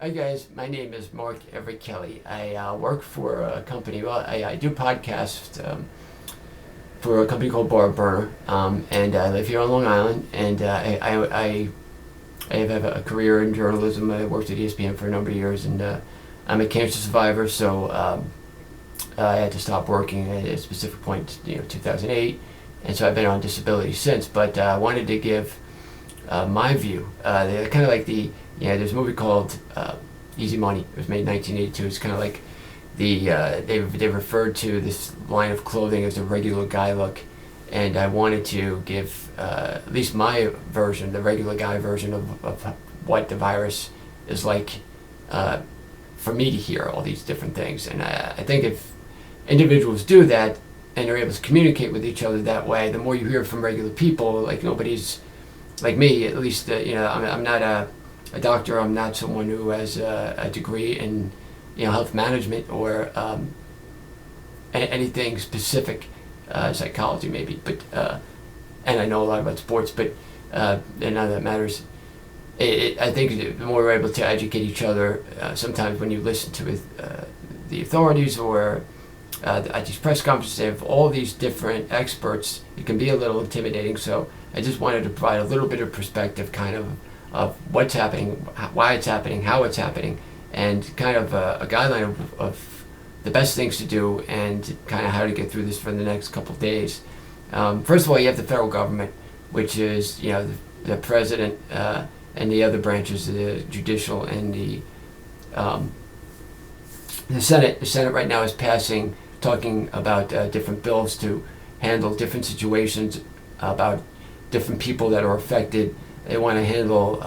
Hi guys, my name is Mark Everett Kelly. I work for a company. Well, I do podcasts for a company called Bar Burner, and I live here on Long Island. And I have a career in journalism. I worked at ESPN for a number of years, and I'm a cancer survivor. So I had to stop working at a specific point, 2008, and so I've been on disability since. But I wanted to give my view. They're kind of like there's a movie called Easy Money. It was made in 1982. It's kind of like they referred to this line of clothing as a regular guy look, and I wanted to give at least my version, the regular guy version of what the virus is like for me to hear all these different things. And I think if individuals do that and are able to communicate with each other that way, the more you hear from regular people, like nobody's like me, at least, I'm not a doctor. I'm not someone who has a degree in, health management or anything specific, psychology maybe. But and I know a lot about sports, but and none of that matters. I think the more we're able to educate each other, sometimes when you listen to the authorities or at these press conferences, they have all these different experts. It can be a little intimidating. So I just wanted to provide a little bit of perspective, kind of what's happening, why it's happening, how it's happening, and kind of a guideline of the best things to do and kind of how to get through this for the next couple of days. First of all, you have the federal government, which is the president and the other branches, the judicial and the Senate. The Senate right now is talking about different bills to handle different situations, about different people that are affected. They want to handle,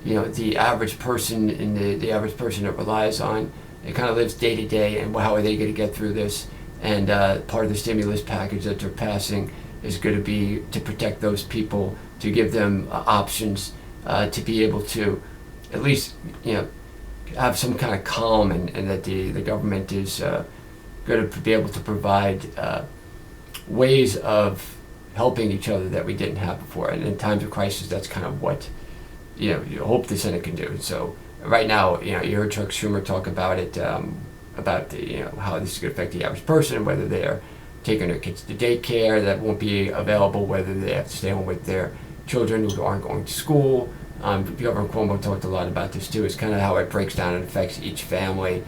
the average person and the average person that relies on. It kind of lives day to day, and how are they going to get through this? And part of the stimulus package that they're passing is going to be to protect those people, to give them options to be able to, at least, have some kind of calm, and that the government is going to be able to provide ways of helping each other that we didn't have before. And in times of crisis, that's kind of what you hope the Senate can do. So right now, you heard Chuck Schumer talk about it, about how this is going to affect the average person, whether they're taking their kids to daycare that won't be available, whether they have to stay home with their children who aren't going to school. Governor Cuomo talked a lot about this too. It's kind of how it breaks down and affects each family.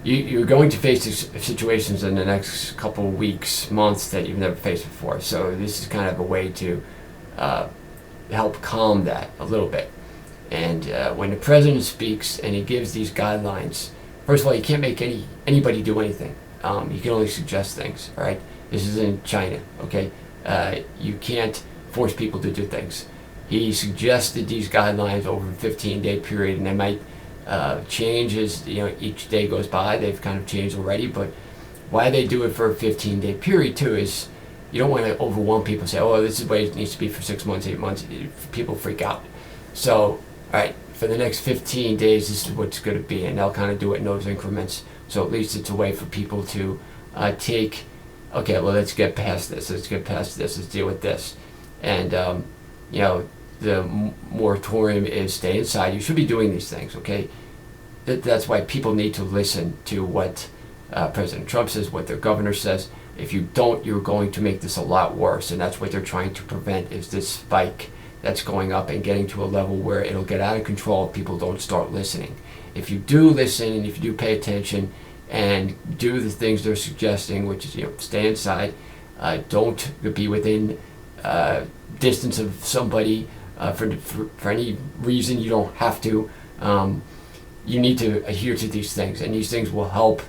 You're going to face these situations in the next couple of weeks, months that you've never faced before. So this is kind of a way to help calm that a little bit. And when the president speaks and he gives these guidelines, first of all, you can't make anybody do anything. You can only suggest things. All right, this is in China. Okay, you can't force people to do things. He suggested these guidelines over a 15-day period, and they might change as each day goes by. They've kind of changed already, but why they do it for a 15-day period too is you don't want to overwhelm people. Say, oh, this is the way it needs to be for 6 months, 8 months. People freak out. So, all right, for the next 15 days, this is what's going to be, and they'll kind of do it in those increments. So at least it's a way for people to take. Okay, well, let's get past this. Let's get past this. Let's deal with this, and the moratorium is stay inside. You should be doing these things, okay? That's why people need to listen to what President Trump says, what their governor says. If you don't, you're going to make this a lot worse, and that's what they're trying to prevent, is this spike that's going up and getting to a level where it'll get out of control if people don't start listening. If you do listen, and if you do pay attention and do the things they're suggesting, which is stay inside, don't be within distance of somebody for any reason. You don't have to. You need to adhere to these things, and these things will help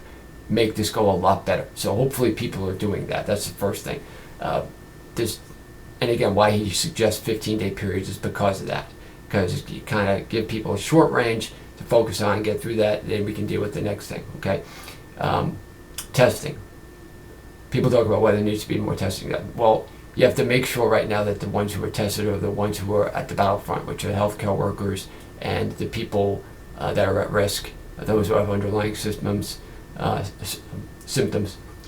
make this go a lot better. So hopefully people are doing that. That's the first thing. And again, why he suggests 15-day periods is because of that. Because you kind of give people a short range to focus on, get through that, then we can deal with the next thing, okay? Testing. People talk about whether there needs to be more testing done. Well, you have to make sure right now that the ones who are tested are the ones who are at the battlefront, which are healthcare workers and the people that are at risk, those who have underlying symptoms.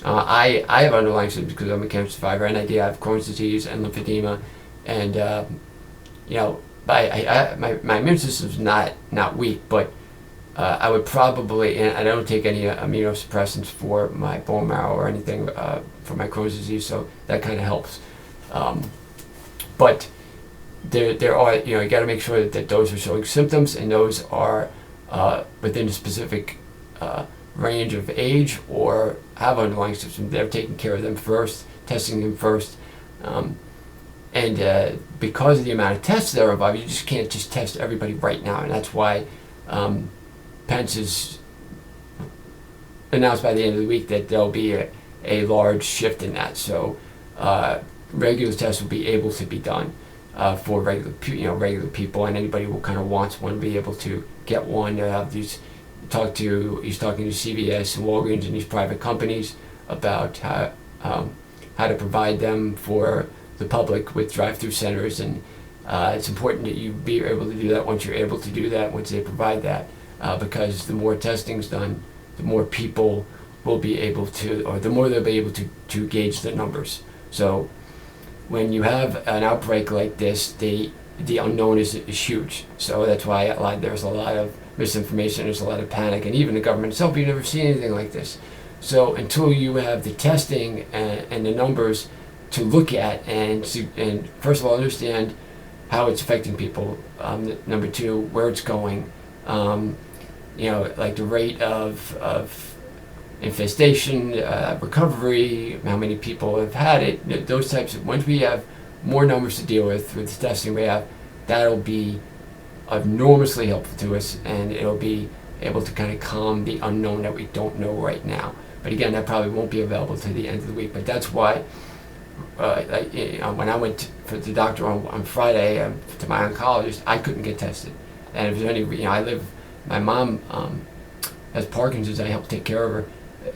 I have underlying symptoms because I'm a cancer survivor, and I have Crohn's disease and lymphedema, and my immune system's not weak, but I would probably, and I don't take any immunosuppressants for my bone marrow or anything for my Crohn's disease, so that kind of helps. But there are, you got to make sure that those are showing symptoms, and those are within a specific range of age or have underlying symptoms. They're taking care of them first, testing them first. And because of the amount of tests that are involved, you just can't just test everybody right now, and that's why Pence has announced by the end of the week that there'll be a large shift in that. So regular tests will be able to be done for regular people, and anybody who kind of wants one will be able to get one. He's talking to CVS and Walgreens and these private companies about how to provide them for the public with drive-through centers, and it's important that you be able to do that once you're able to do that, once they provide that, because the more testing's done, the more people will be able to, or the more they'll be able to gauge the numbers. So when you have an outbreak like this, the unknown is huge. So that's why there's a lot of misinformation, there's a lot of panic, and even the government itself, you've never seen anything like this. So until you have the testing and the numbers to look at and first of all understand how it's affecting people, number two, where it's going, like the rate of infestation, recovery, how many people have had it, those types of, once we have more numbers to deal with the testing we have, that'll be enormously helpful to us, and it'll be able to kind of calm the unknown that we don't know right now. But again, that probably won't be available to the end of the week. But that's why when I went for the doctor on Friday to my oncologist, I couldn't get tested. And if there's any, my mom has Parkinson's. I helped take care of her.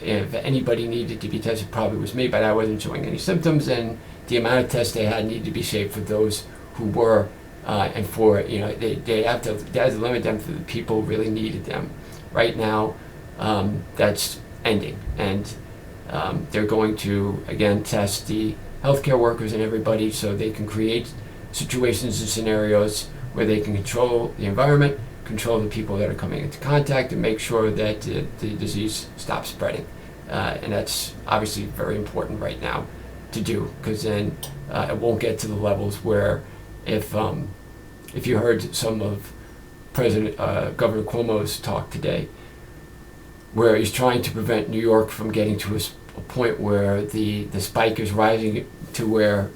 If anybody needed to be tested, probably was me, but I wasn't showing any symptoms, and the amount of tests they had needed to be saved for those who were, and for, they had to limit them for the people who really needed them. Right now, that's ending, and they're going to again test the healthcare workers and everybody, so they can create situations and scenarios where they can control the environment, control the people that are coming into contact, and make sure that the disease stops spreading. And that's obviously very important right now to do, because then it won't get to the levels where if you heard some of Governor Cuomo's talk today, where he's trying to prevent New York from getting to a point where the spike is rising to where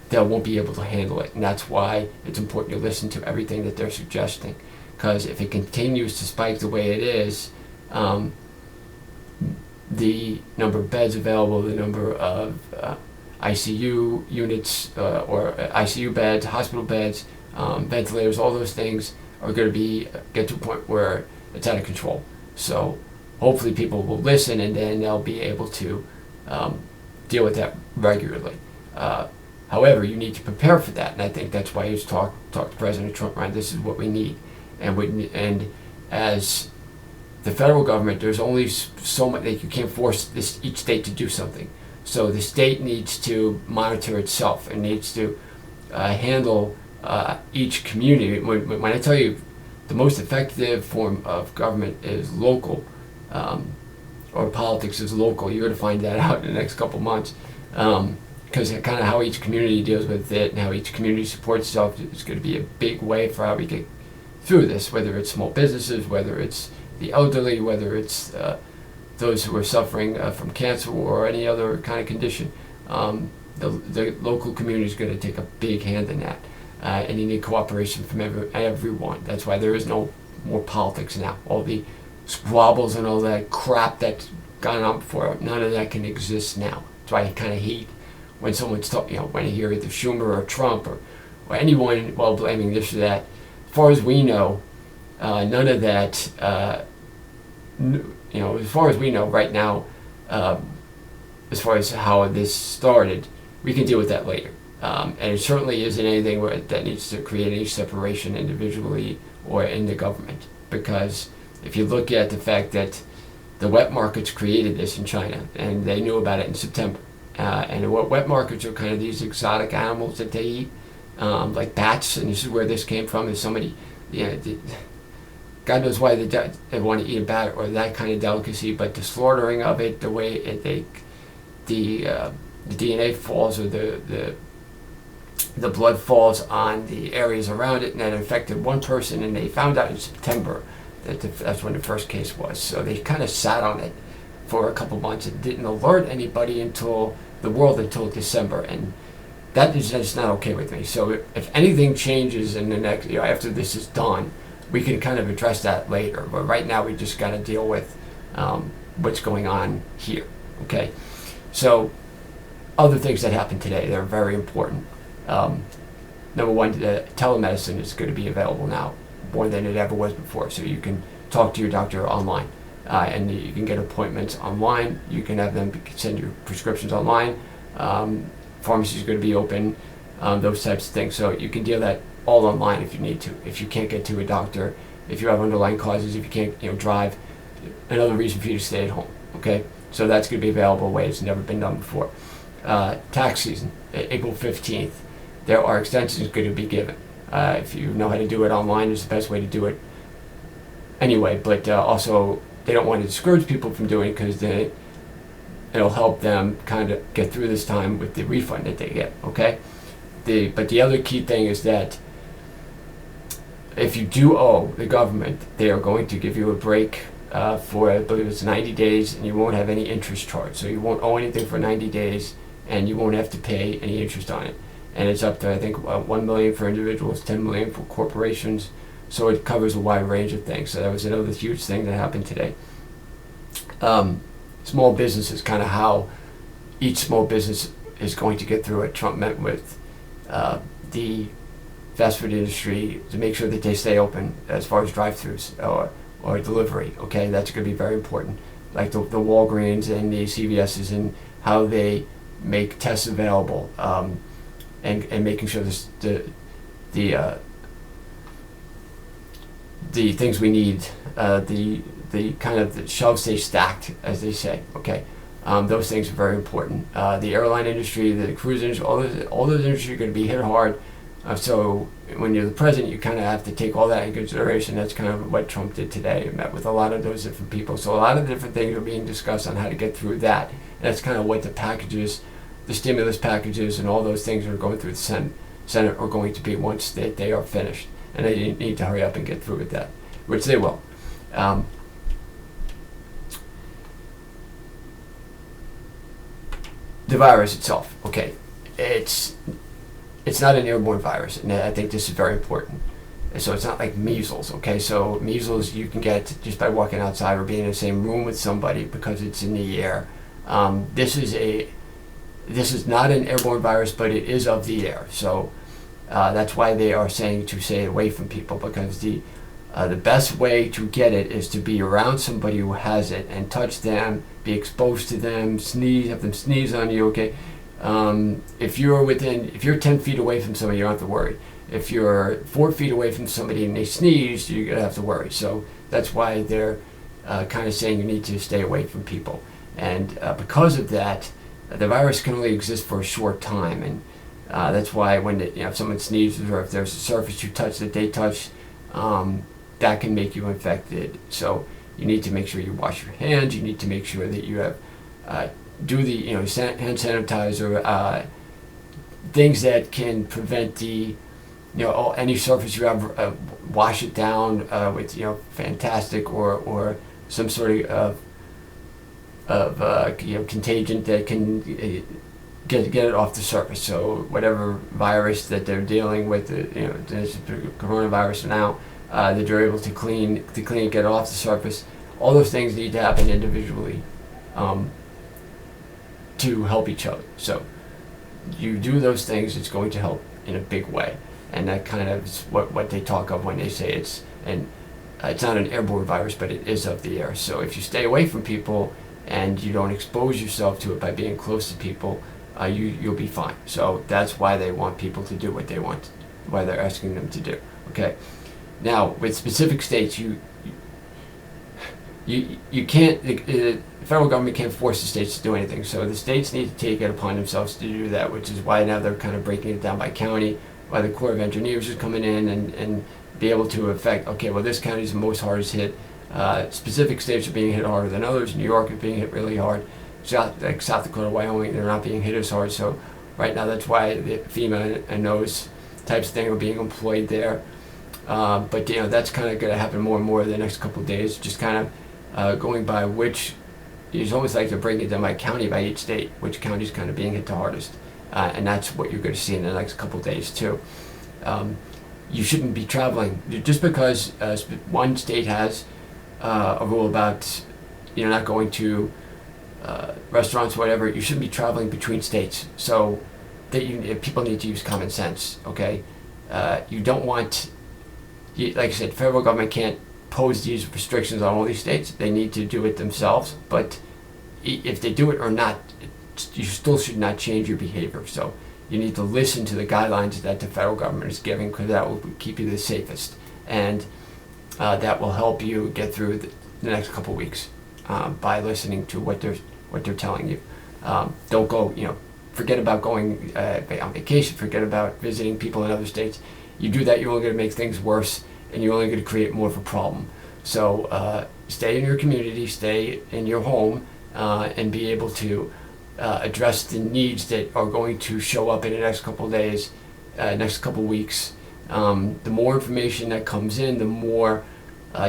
they won't be able to handle it. And that's why it's important to listen to everything that they're suggesting, because if it continues to spike the way it is, the number of beds available, the number of ICU units or ICU beds, hospital beds, ventilators, all those things are going to get to a point where it's out of control. So hopefully people will listen, and then they'll be able to deal with that regularly. However, you need to prepare for that, and I think that's why he's talked to President Trump, right? This is what we need, and as the federal government, there's only so much that you can't force each state to do something. So the state needs to monitor itself and needs to handle each community. When I tell you the most effective form of government is local, or politics is local, you're going to find that out in the next couple months. Because kind of how each community deals with it and how each community supports itself is going to be a big way for how we get through this, whether it's small businesses, whether it's the elderly, whether it's those who are suffering from cancer or any other kind of condition. The local community is going to take a big hand in that, and you need cooperation from everyone. That's why there is no more politics now. All the squabbles and all that crap that's gone on before, none of that can exist now. That's why I kind of hate when someone's talking, when you hear either Schumer or Trump or anyone while blaming this or that. As far as we know, none of that, as far as we know right now, as far as how this started, we can deal with that later. And it certainly isn't anything that needs to create any separation individually or in the government. Because if you look at the fact that the wet markets created this in China, and they knew about it in September, and what wet markets are kind of these exotic animals that they eat, like bats, and this is where this came from. Is somebody, God knows why they want to eat a bat or that kind of delicacy, but the slaughtering of it, the way the DNA falls, or the blood falls on the areas around it, and that infected one person, and they found out in September that's when the first case was. So they kind of sat on it for a couple months and didn't alert anybody until December, and that is just not okay with me. So if anything changes in the next, after this is done, we can kind of address that later. But right now, we just got to deal with what's going on here. Okay, so other things that happened today that are very important. Number one, telemedicine is going to be available now more than it ever was before. So you can talk to your doctor online, and you can get appointments online. You can have them send you prescriptions online. Pharmacies are going to be open, those types of things. So you can deal that all online if you need to. If you can't get to a doctor, if you have underlying causes, if you can't drive, another reason for you to stay at home. Okay, so that's going to be available in ways never been done before. Tax season, April 15th. There are extensions going to be given. If you know how to do it online, it's the best way to do it anyway. But also, they don't want to discourage people from doing it, because then it'll help them kind of get through this time with the refund that they get. Okay. But the other key thing is that if you do owe the government, they are going to give you a break for, I believe it's 90 days, and you won't have any interest charged. So you won't owe anything for 90 days, and you won't have to pay any interest on it. And it's up to, I think, 1 million for individuals, 10 million for corporations. So it covers a wide range of things. So that was another huge thing that happened today. Small businesses, kind of how each small business is going to get through it. Trump met with the fast food industry to make sure that they stay open as far as drive-thrus or delivery. Okay, that's going to be very important. Like the Walgreens and the CVS's, and how they make tests available, and making sure the things we need, the kind of the shelves stay stacked, as they say. Okay, those things are very important. The airline industry, the cruise industry, all those industries are going to be hit hard. So when you're the president, you kind of have to take all that in consideration. That's kind of what Trump did today. He met with a lot of those different people. So a lot of different things are being discussed on how to get through that. And that's kind of what the packages, the stimulus packages, and all those things that are going through the Senate are going to be once they are finished. And they need to hurry up and get through with that, which they will. The virus itself, okay, it's not an airborne virus, and I think this is very important. So it's not like measles, okay? So measles you can get just by walking outside or being in the same room with somebody because it's in the air. This is not an airborne virus, but it is of the air. So that's why they are saying to stay away from people, because the best way to get it is to be around somebody who has it and touch them, be exposed to them, have them sneeze on you, okay? If you're 10 feet away from somebody, you don't have to worry. If you're 4 feet away from somebody and they sneeze, you're going to have to worry. So that's why they're kind of saying you need to stay away from people. And because of that, the virus can only exist for a short time. And that's why when if someone sneezes, or if there's a surface you touch that they touch, that can make you infected. So you need to make sure you wash your hands. You need to make sure that you have do the hand sanitizer, things that can prevent the any surface you have, wash it down with Fantastic or some sort of contagion that can get it off the surface. So whatever virus that they're dealing with, there's coronavirus now, that you're able to clean it, get it off the surface. All those things need to happen individually to help each other. So you do those things, it's going to help in a big way. And that kind of is what they talk of when they say it's not an airborne virus, but it is of the air. So if you stay away from people and you don't expose yourself to it by being close to people, you'll be fine. So that's why they want people to do what they want, why they're asking them to do. Okay. Now with specific states, you can't. The federal government can't force the states to do anything. So the states need to take it upon themselves to do that, which is why now they're kind of breaking it down by county, why the Corps of Engineers is coming in and be able to affect, okay, well, this county is the most hardest hit. Specific states are being hit harder than others. New York is being hit really hard. Like South Dakota, Wyoming, they're not being hit as hard. So right now, that's why the FEMA and those types of things are being employed there. But that's kind of going to happen more and more in the next couple of days. Just kind of going by which, it's almost like to bring it down by county, by each state, which county is kind of being hit the hardest. And that's what you're going to see in the next couple of days too. You shouldn't be traveling just because one state has a rule about not going to restaurants, whatever. You shouldn't be traveling between states. So that people need to use common sense. Okay, you don't want, like I said, federal government can't pose these restrictions on all these states. They need to do it themselves. But if they do it or not, you still should not change your behavior. So you need to listen to the guidelines that the federal government is giving, because that will keep you the safest, and that will help you get through the next couple weeks by listening to what they're telling you. Don't go, forget about going on vacation. Forget about visiting people in other states. You do that, you're only going to make things worse, and you're only going to create more of a problem. So stay in your community, stay in your home, and be able to address the needs that are going to show up in the next couple of days, next couple of weeks. The more information that comes in, the more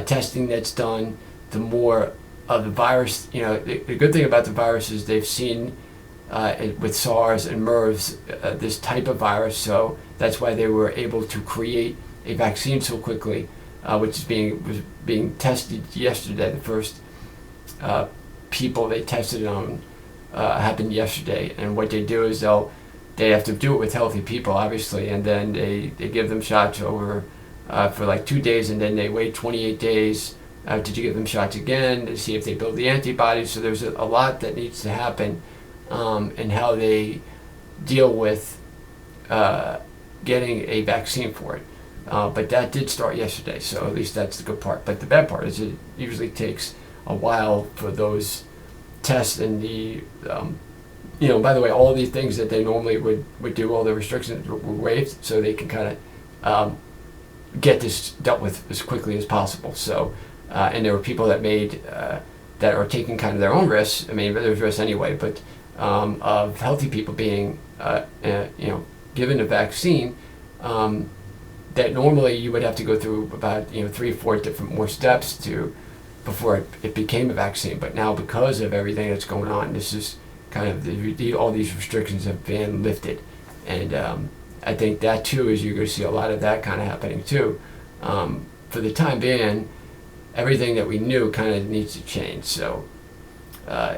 testing that's done, the more of the virus. The good thing about the virus is they've seen with SARS and MERS this type of virus, so that's why they were able to create a vaccine so quickly, which was being tested yesterday. The first people they tested on happened yesterday, and what they do is they have to do it with healthy people, obviously, and then they give them shots over for like 2 days, and then they wait 28 days to give them shots again to see if they build the antibodies. So there's a lot that needs to happen in how they deal with getting a vaccine for it. But that did start yesterday, so at least that's the good part. But the bad part is it usually takes a while for those tests and the by the way, all these things that they normally would do, all the restrictions were waived, so they can kind of get this dealt with as quickly as possible. So and there were people that that are taking kind of their own risks. I mean, there's risks anyway, but of healthy people being given a vaccine that normally you would have to go through about 3 or 4 different more steps before it became a vaccine. But now, because of everything that's going on, this is kind of all these restrictions have been lifted, and I think that too is you're going to see a lot of that kind of happening too. For the time being, everything that we knew kind of needs to change. So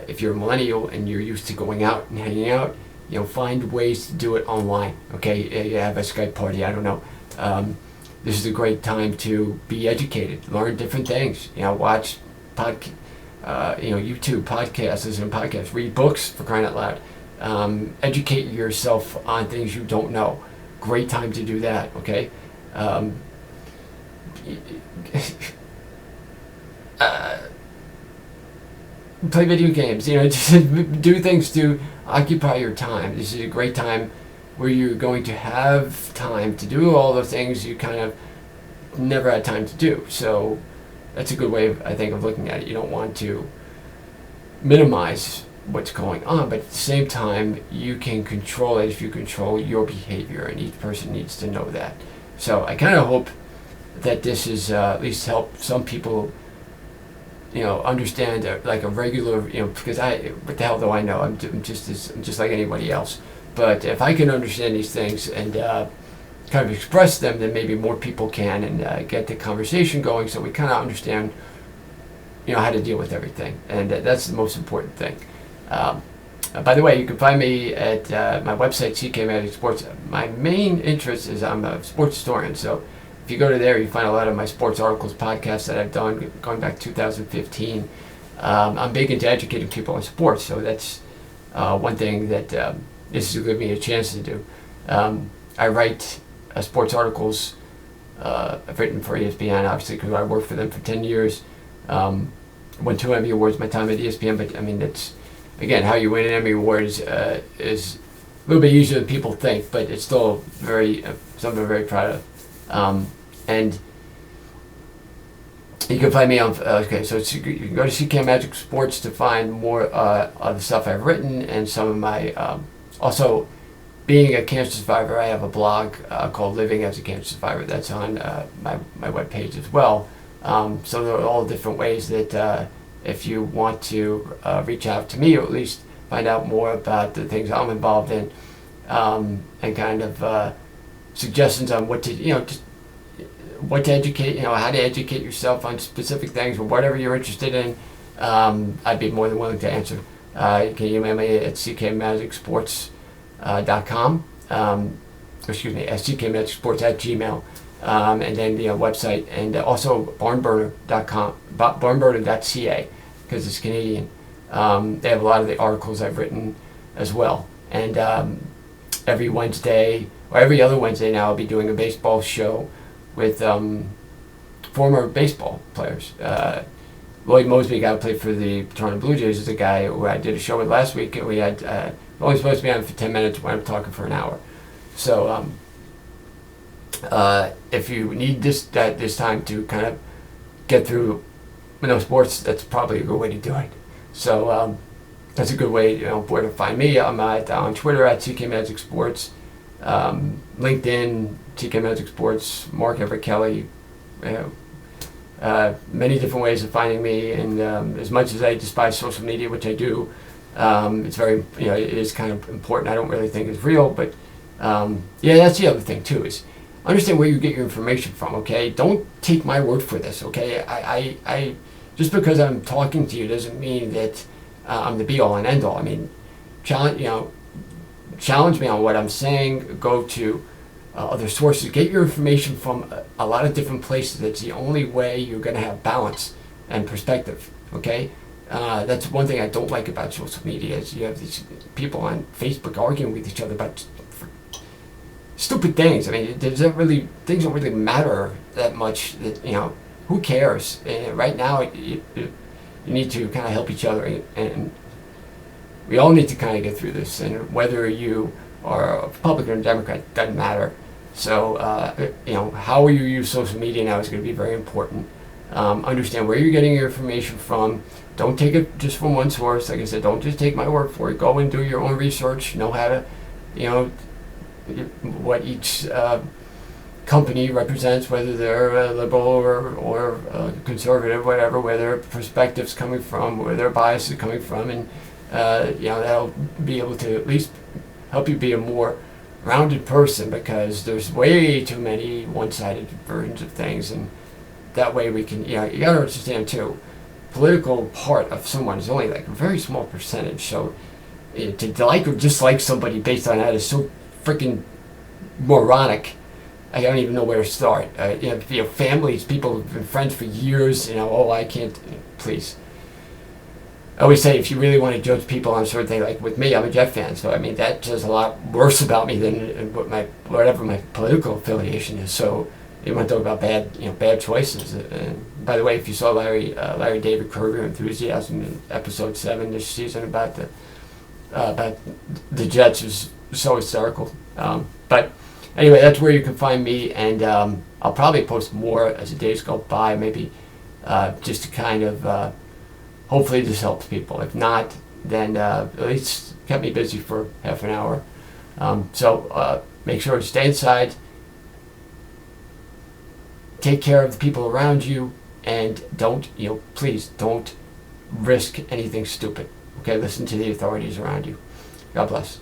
if you're a millennial and you're used to going out and hanging out, find ways to do it online. Okay, you have a Skype party, I don't know. This is a great time to be educated, learn different things. Watch YouTube podcasts, listen to podcasts, read books, for crying out loud. Educate yourself on things you don't know. Great time to do that. Okay. Play video games. Just do things to occupy your time. This is a great time where you're going to have time to do all the things you kind of never had time to do. So that's a good way, I think, of looking at it. You don't want to minimize what's going on, but at the same time, you can control it if you control your behavior, and each person needs to know that. So I kind of hope that this is at least help some people, understand like a regular, because what the hell do I know? I'm just like anybody else. But if I can understand these things and kind of express them, then maybe more people can, and get the conversation going, so we kind of understand, how to deal with everything. And that's the most important thing. By the way, you can find me at my website, CK Magic Sports. My main interest is I'm a sports historian, so if you go to there, you find a lot of my sports articles, podcasts that I've done going back to 2015. I'm big into educating people on sports, so that's one thing that this is giving me a chance to do. I write sports articles. I've written for ESPN, obviously, because I worked for them for 10 years. Won 2 Emmy Awards my time at ESPN, but I mean, that's, again, how you win an Emmy Award is little bit easier than people think, but it's still something I'm very proud of. And you can find me on, so you can go to CK Magic Sports to find more of the stuff I've written and some of my, also being a cancer survivor, I have a blog called Living as a Cancer Survivor that's on my webpage as well. So there are all different ways that if you want to reach out to me, or at least find out more about the things I'm involved in, and kind of suggestions on what to, just what to educate, how to educate yourself on specific things or whatever you're interested in, I'd be more than willing to answer. You can email me at ckmagicsports.com, excuse me, at ckmagicsports@gmail, and then the website, and also barnburner.com, barnburner.ca, because it's Canadian. They have a lot of the articles I've written as well. And every Wednesday, or every other Wednesday now, I'll be doing a baseball show with former baseball players. Lloyd Mosby, guy who played for the Toronto Blue Jays, is the guy who I did a show with last week, and we had only supposed to be on for 10 minutes, wound up talking for an hour. So if you need this time to kind of get through sports, that's probably a good way to do it. So that's a good way, where to find me. I'm on Twitter at CK Magic Sports, LinkedIn, CK Magic Sports, Mark Everett Kelly. Many different ways of finding me, and as much as I despise social media, which I do, it's very, it is kind of important. I don't really think it's real, but that's the other thing too, is understand where you get your information from. Okay, don't take my word for this. Okay, I just because I'm talking to you doesn't mean that I'm the be all and end all. I mean, challenge me on what I'm saying. Go to other sources. Get your information from a lot of different places. That's the only way you're going to have balance and perspective. Okay, that's one thing I don't like about social media, is you have these people on Facebook arguing with each other about stupid things. I mean, things don't really matter that much. That who cares? Right now, you need to kind of help each other, and we all need to kind of get through this. And whether you are a Republican or Democrat doesn't matter. So, how you use social media now is going to be very important. Understand where you're getting your information from. Don't take it just from one source. Like I said, don't just take my word for it. Go and do your own research. Know how to, what each company represents, whether they're liberal or conservative, whatever, where their perspective's coming from, where their bias is coming from, and that'll be able to at least help you be a more rounded person, because there's way too many one-sided versions of things, and that way we can, you gotta understand too, political part of someone is only like a very small percentage, so to like or dislike somebody based on that is so freaking moronic. I don't even know where to start. Families, people who've been friends for years, I can't, please. I always say, if you really want to judge people on a certain thing, like with me, I'm a Jet fan, so I mean, that says a lot worse about me than whatever my political affiliation is. So you want to talk about bad choices. And by the way, if you saw Larry David Curb Your Enthusiasm in episode 7 this season about the Jets, was so hysterical. But anyway, that's where you can find me, and I'll probably post more as the days go by, maybe just to kind of hopefully this helps people. If not, then at least kept me busy for half an hour. So make sure to stay inside, take care of the people around you, and please don't risk anything stupid. Okay, listen to the authorities around you. God bless.